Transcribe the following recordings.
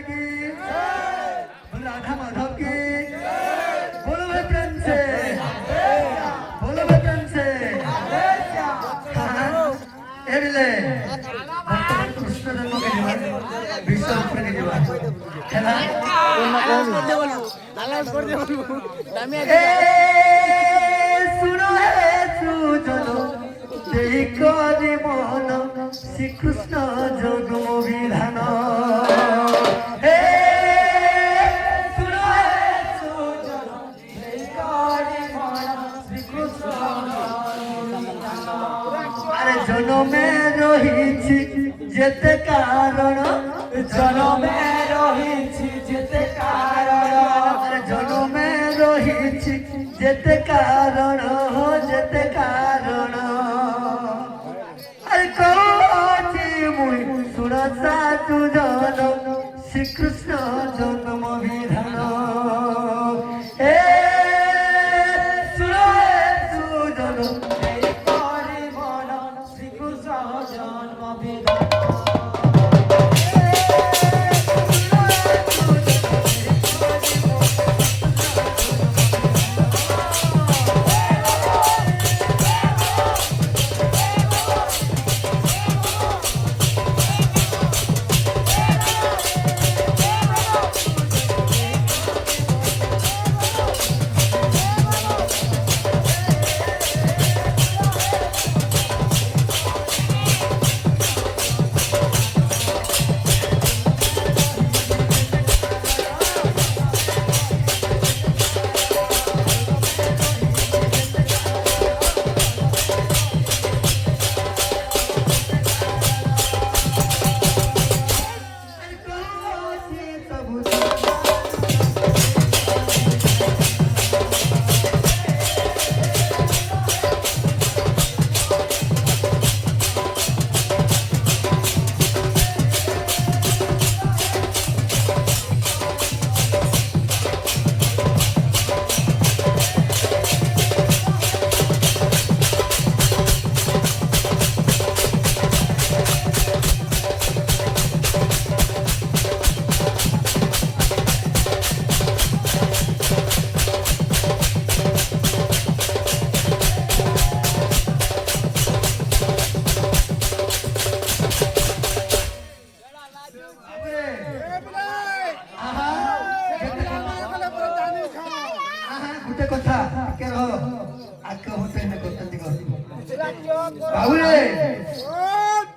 की राधा माधव की बोलो भाई प्रेम से बोलो भाई प्रेम से एबिले वर्तमान कृष्ण जन्म के जीवन विश्व ऊपर के जीवन है सुनो है सुजनो जय करी मन श्री कृष्ण जन्म विधान जनमे रही जेते कारण जनमे रही जेते कारण जनमे रही जेते कारण हो जेते कारण अरे कौची मुई सुन साधु जन श्री कृष्ण जन्म विधान हे सुजन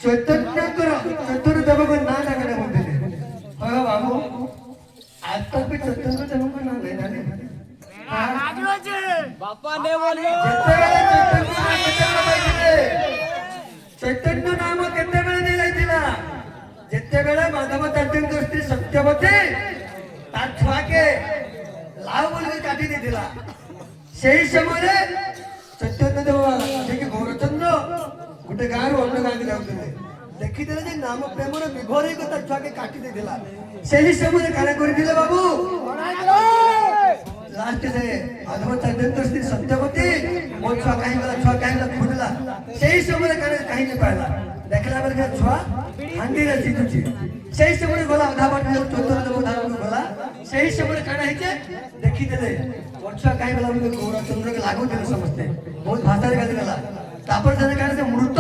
चैतन्य चैतन्य देव को ना डाकने बोलते बाबू आज तक भी चैतन्य देव को ना लेना चैतन्य नाम केते बेले दे जाइतिला जेते बेले माधव चैतन्य स्त्री सत्यवती तार छुआ के लाव बोल के काटी देतिला सेही समय चैतन्य देव जे कि गौरचंद्र गोटे गाँव अन्य गाँव के जाते देखी जे नाम प्रेम विभोर छुआ के काटी देला सेही समय काना कर बाबू लास्ट से माधव चैतन्य स्त्री सत्यवती मो छुआ कहीं खोजला सेही समय कहीं नहीं पाला देखला बेले छुआ हांडी रे जीतुची सेही समय गला आधा बाट चैतन्य देव धारण गला सेही समय काना है के देखी देले मो छुआ कहीं गला गौरचंद्र के लागू देले समझते बहुत भाषा रे गाली गला तापर जने कारण से मृत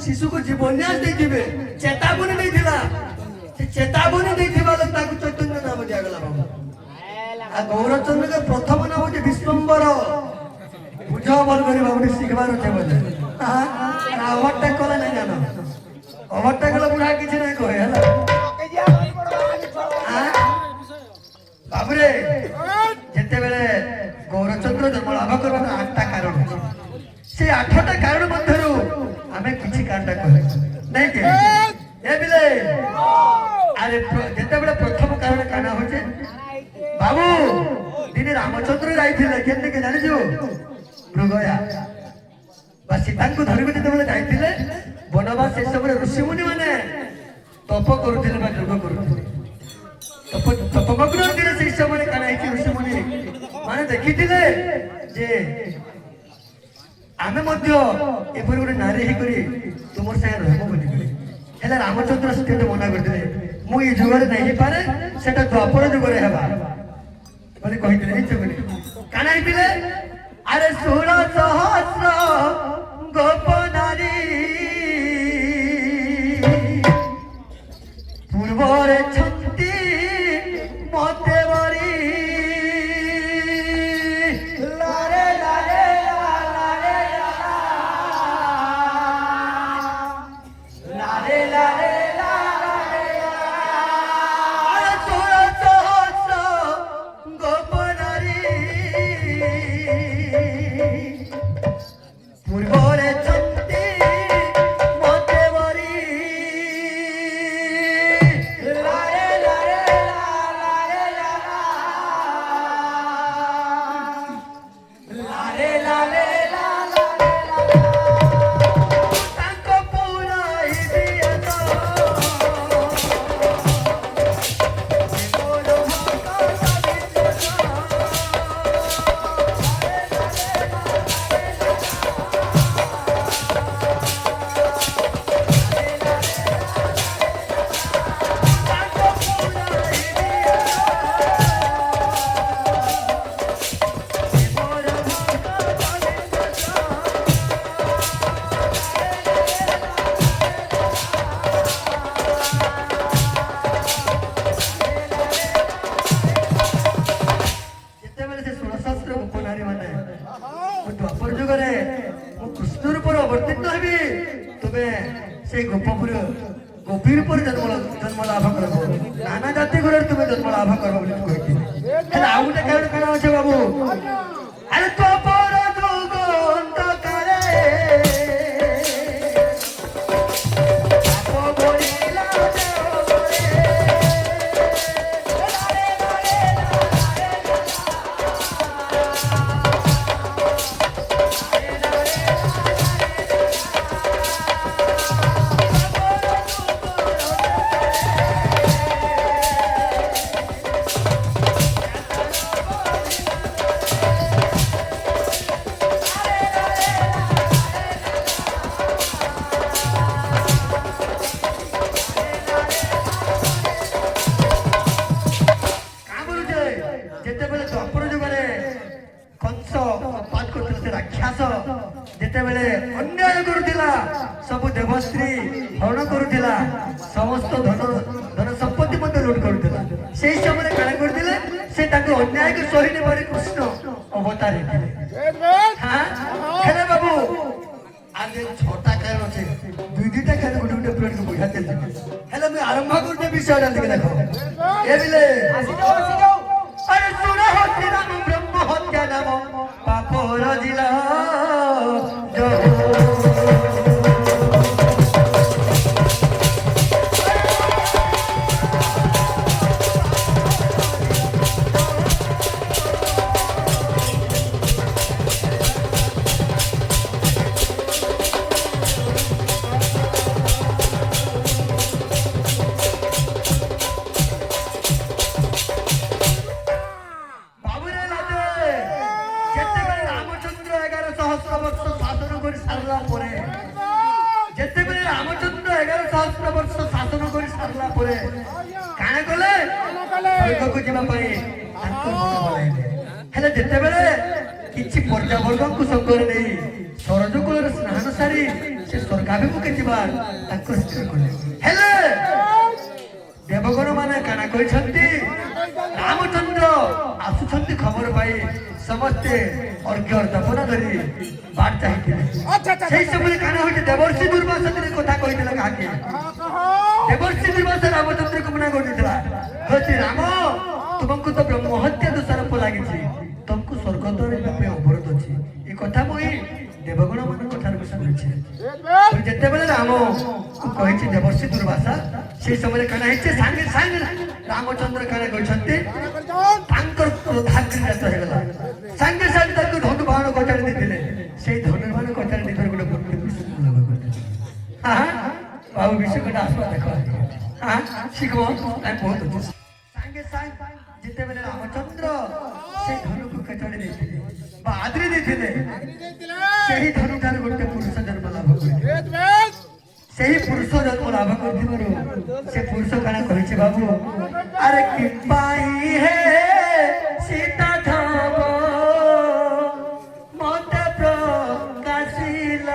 शिशु को जीवन्यास देथिबे चेतावनी नहीं दिला से चेतावनी नहीं दिबा लोग ताकू चैतन्य नाम दिया गला बाबू आ गौरचंद्र के प्रथम नाम होते विश्वम्बर बुझा बल करी बाबू सिखबार छे बोले हां ओवरटेक कला नहीं जानो ओवरटेक कला बुढ़ा किछ नहीं कहे हला बाबू रे जेते बेले गौरचंद्र जन्म लाभ करबा 8टा कारण अछि से 8टा कारण मध्यरु हमें किछि कांटा कहे नहीं के ए बिले अरे जेते बेले प्रथम कारण काना होचे बाबू दिने रामचंद्र जाइथिले केते के जानि जो मृगया बा सीता को धरिबे जेते बेले जाइथिले वनवास से सब ऋषि मुनि माने तप करूथिले बा योग करूथिले तप मग्न दिने से समय काना ऋषि मुनि माने देखिथिले जे आमे मध्य एपरि गोटे नारी हे करी तुमर संगे रहबो बोली करी हेला रामचंद्र स्थित मना कर दिले ମୁଁ ଏ ଯୁଗରେ ନାହିଁ ପାରେ ସେଟା ଦ୍ୱାପର ଯୁଗରେ ହେବା ବୋଲି କହିଥିଲେ। ଏଇ ଯୁଗରେ କାଣା ହେଇଥିଲେ? ଆରେ 16 ସହସ୍ର ଗୋପ ନାରୀ ପୂର୍ବରେ ଛନ୍ତି ମତେ ବରି ଲାରେ ଲାରେ ଲାରେ ଲାରେ ଲାରେ ପୂର୍ବରେ ଛନ୍ତି ମତେ ବରି ଲାରେ ଲାରେ ଲାରେ ଲାରେ ଲାରେ ତାଙ୍କ ପୁରାଇ ଦିଏ ତ କୃଷ୍ଣ ରୂପରେ ଅବତୀର୍ଣ୍ଣ ହେବି ତୁମେ ସେଇ ଗୋପପୁର ଗୋପୀ ରୂପରେ ଜନ୍ମ ଲାଭ କରିବ। ନାନା ଜାତି ଘରରେ ତୁମେ ଜନ୍ମ ଲାଭ କରିବ ବୋଲି କହିଥିଲି। ହେଲେ ଆଉ ଗୋଟେ କାରଣ କାରଣ ଅଛି ବାବୁ। ଆରେ ତୋର ଯୁଗ ଅନ୍ଧକାରେ ଯେତେବେଳେ ଦ୍ୱାପର ଯୁଗରେ କଂସ ଅପାତ କରୁଥିଲା, ସେ ରାକ୍ଷସ ଯେତେବେଳେ ଅନ୍ୟାୟ କରୁଥିଲା, ସବୁ ଦେବଶ୍ରୀ ହରଣ କରୁଥିଲା, ସମସ୍ତ ଧନ ସମ୍ପତ୍ତି ମଧ୍ୟ ଲୁଟ କରୁଥିଲା, ସେଇ ସମୟରେ କାଣ କରିଥିଲେ? ସେ ତାଙ୍କୁ ଅନ୍ୟାୟକୁ ସହି ନେବାରେ କୃଷ୍ଣ ଅବତାର ହେଇଥିଲେ। ହେଲେ ବାବୁ ଆଜି 6ଟା କାରଣ ଅଛି, 2-2ଟା କାରଣ ଗୋଟେ ଗୋଟେ ପ୍ଲେଟକୁ ବୁଝାতে ଯିବି। ହେଲେ ମୁଁ ଆରମ୍ଭ କରୁଛେ ବିଷୟଟା ଟିକେ ଦେଖ। ଏ ବିଲେ अरे सुना हो तेरा ब्रह्म हत्या नाम पापोर जिला जो যেতেবেলে রামচন্দ্র 11 সহস্র বর্ষ শাসন করে সারলা পরে কানে কলে স্বর্গକୁ ଯିବା ପାଇଁ ତାଙ୍କୁ ମନ ବଳାଇଲେ। ହେଲେ ଯେତେବେଳେ କିଛି ପ୍ରଜାବର୍ଗଙ୍କୁ ସଙ୍ଗରେ ନେଇ ସରଜ କୂଳରେ ସ୍ନାନ ସାରି ସେ ସ୍ୱର୍ଗାଭିମୁଖେ ଯିବା ତାଙ୍କର ସ୍ଥିର କଲେ। ହେଲେ ଦେବଗଣ ମାନେ କାଣା କହିଛନ୍ତି? ରାମଚନ୍ଦ୍ର ଆସୁଛନ୍ତି ଖବର ପାଇ ସମସ୍ତେ ଅର୍ଘ୍ୟ ତପନ ଧରି ବାଟ ଚାହିଁଥିଲେ। সেই সময় কানা হইতে দেবর্ষি দুর্বাসা কথা কইছিল কাকে? দেবর্ষি দুর্বাসা রামচন্দ্রকে মনা করিছিল, হচ্ছে রাম তোমাকে তো ব্রহ্ম হত্যা দোষারোপ লাগিছি, তোমাকে স্বর্গদ্বার রূপে অবরোধ ଅଛି। এই কথা মই দেবগণ ମାନଙ୍କ ଠାରୁ ଶୁଣିଛି। ଯେତେବେଳେ ରାମ କହିଛି ଦେବର୍ଷି ଦୁର୍ବାସା, সেই ସମୟରେ କାଣା ହେଇଛି? ସାଙ୍ଗେ ସାଙ୍ଗେ ରାମଚନ୍ଦ୍ର କାଣା କହିଛନ୍ତି? ତାଙ୍କର କ୍ରୋଧାଗ୍ନିତ ହେଇଗଲା। ସାଙ୍ଗେ ସାଙ୍ଗେ ତାଙ୍କୁ ଧନୁ ବାଣ କଚାଡ଼ି ଦେଇଥିଲେ। সেই ধনুর্বাণ কচারি নিধর গুলো করতে লগ করতে। বাবু বিশ্বকটা আসবা দেখো। শিখব আমি বহুত সাঙ্গে সাঙ্গ যেতেবেলে রামচন্দ্র সেই ধনুকে কচাড়ি ଦେଇଥିଲେ বা আদরি ଦେଇଥିଲେ, সেই ধনুঠার গোটে পুরুষ জন্ম লাভ କରିଥିଲେ। সেই পুরুষ জন্ম লাভ করতে সে পুরুষ কানা কইছে বাবু আরে কি পাই হে সীতা ধাম মতে প্রকাশিল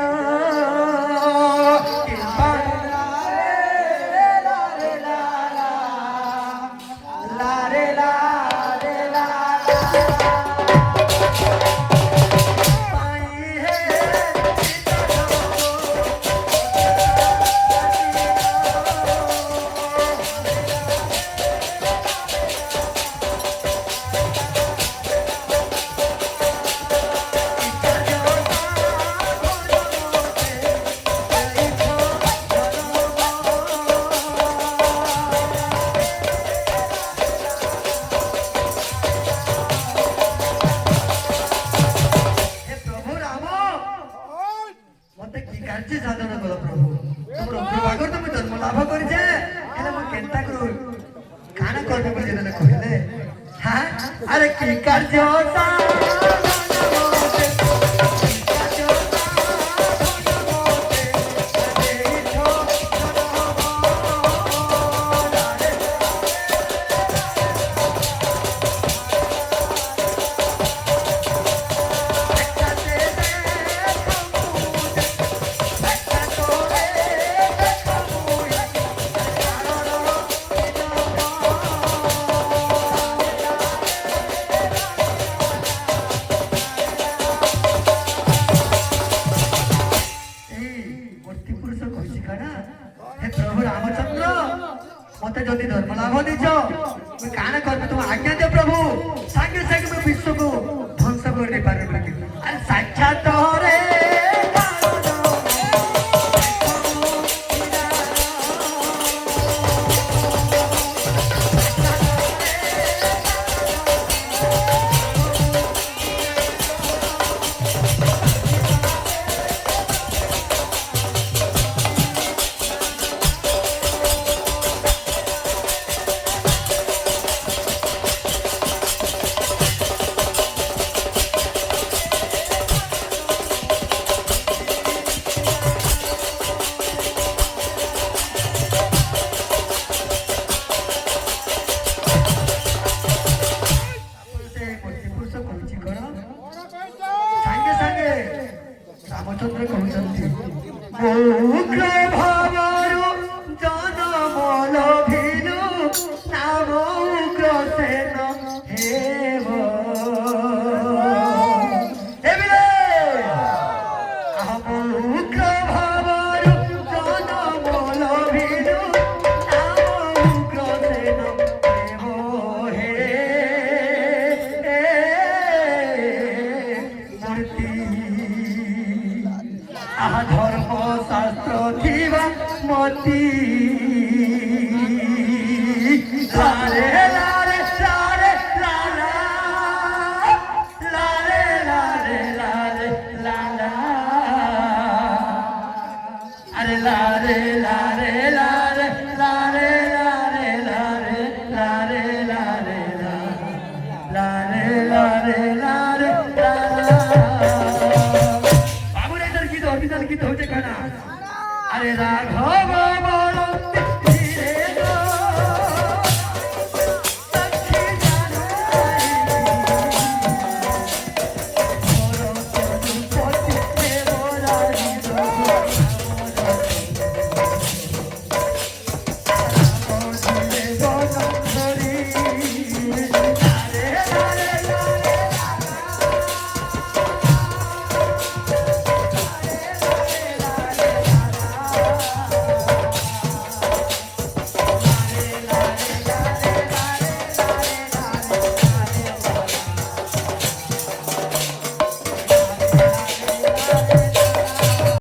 अरे की कार्य मत जदि धर्म लाभ दीच काण कर तुम आज्ञा दे प्रभु सागे सागे मैं विश्व को ध्वंस कर पारे अरे साक्षात रे रामचंद्र कहते उग्र भावरु जनमल भिनु नाम उग्रसेन हेव उग्र भावरु जनमल भिनु नाम उग्रसेन हेव आहा धर्म शास्त्र थीवा मती लारे लारे लारे लाला लारे लारे लारे लाला अरे लारे लारे लारे लारे लारे लारे लारे लारे लारे लारे लारे लाला की तो होते खाना अरे राघव बोलो